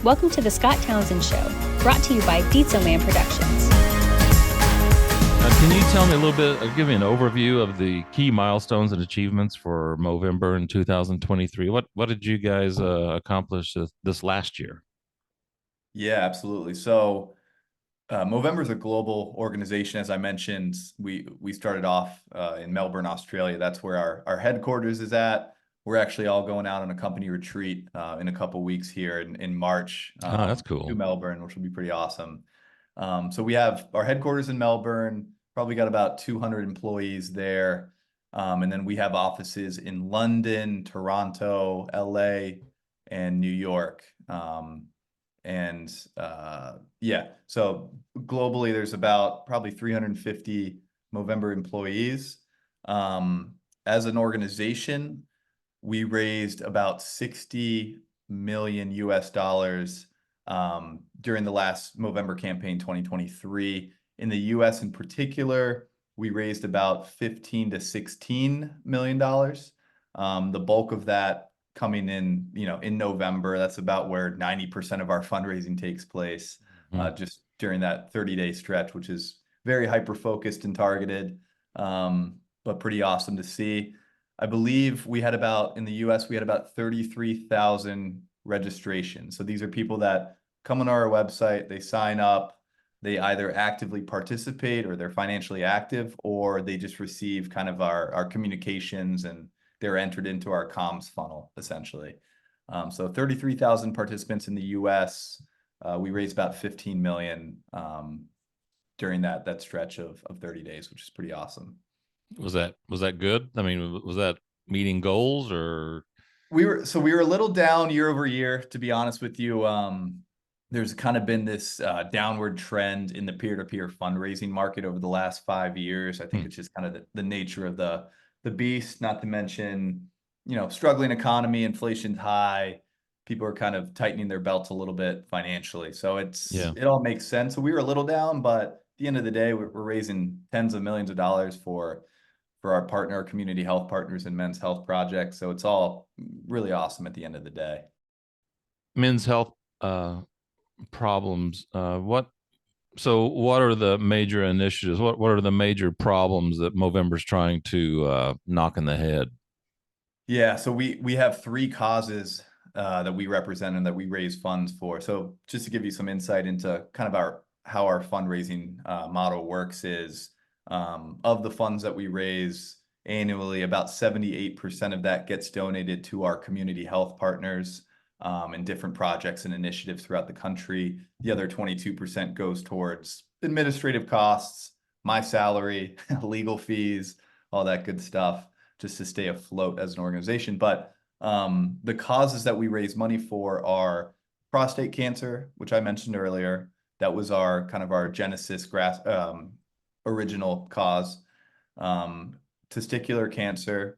Welcome to the Scott Townsend Show, brought to you by Dietzo Man Productions. Can you tell me a little bit, give me an overview of the key milestones and achievements for Movember in 2023? What did you guys accomplish this last year? Yeah, absolutely. So Movember is a global organization. As I mentioned, we started off in Melbourne, Australia. That's where our headquarters is at. We're actually all going out on a company retreat in a couple weeks here in March Oh, that's cool. to Melbourne, which will be pretty awesome. So we have our headquarters in Melbourne, probably got about 200 employees there. And then we have offices in London, Toronto, LA, and New York. Yeah, so globally, there's about probably 350 Movember employees. As an organization, we raised about 60 million US dollars during the last Movember campaign 2023. In the US in particular, we raised about 15 to 16 million dollars. The bulk of that coming in, in November. That's about where 90% of our fundraising takes place, just during that 30-day stretch, which is very hyper-focused and targeted, but pretty awesome to see. I believe in the US, we had about 33,000 registrations. So these are people that come on our website, they sign up, they either actively participate or they're financially active, or they just receive kind of our communications and they're entered into our comms funnel, essentially. So 33,000 participants in the US. We raised about 15 million during that stretch of 30 days, which is pretty awesome. Was that good? I mean, was that meeting goals or? We were a little down year over year, to be honest with you. There's kind of been this downward trend in the peer-to-peer fundraising market over the last 5 years. I think it's just kind of the nature of the beast, not to mention, struggling economy, inflation's high. People are kind of tightening their belts a little bit financially. So it all makes sense. So we were a little down, but at the end of the day, we're raising tens of millions of dollars for our community health partners and men's health projects. So it's all really awesome at the end of the day. Men's health problems. What are the major initiatives? What are the major problems that Movember's trying to knock in the head? Yeah, so we have three causes that we represent and that we raise funds for. So just to give you some insight into kind of how our fundraising model works is, of the funds that we raise annually, about 78% of that gets donated to our community health partners and different projects and initiatives throughout the country. The other 22% goes towards administrative costs, my salary, legal fees, all that good stuff, just to stay afloat as an organization. But the causes that we raise money for are prostate cancer, which I mentioned earlier. That was our genesis original cause. Testicular cancer,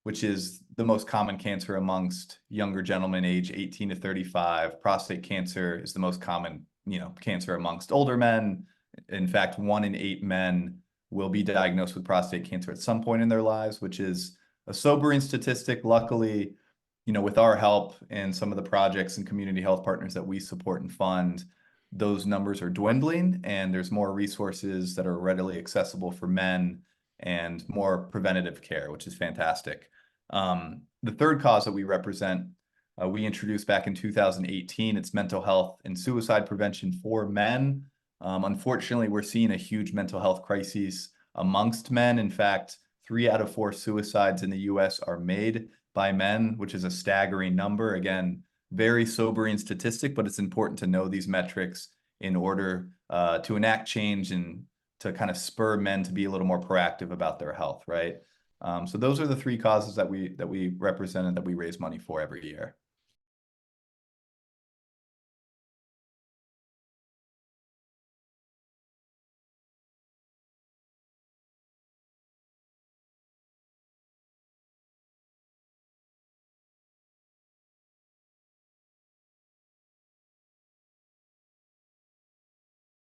which is the most common cancer amongst younger gentlemen age 18 to 35. Prostate cancer is the most common, cancer amongst older men. In fact, 1 in 8 men will be diagnosed with prostate cancer at some point in their lives, which is a sobering statistic. Luckily, with our help and some of the projects and community health partners that we support and fund, those numbers are dwindling and there's more resources that are readily accessible for men and more preventative care, which is fantastic. The third cause that we represent, we introduced back in 2018. It's mental health and suicide prevention for men. Unfortunately, we're seeing a huge mental health crisis amongst men. In fact, 3 out of 4 suicides in the US are made by men, which is a staggering number. Again, very sobering statistic, but it's important to know these metrics in order to enact change and to kind of spur men to be a little more proactive about their health, right? So those are the 3 causes that we represent and that we raise money for every year.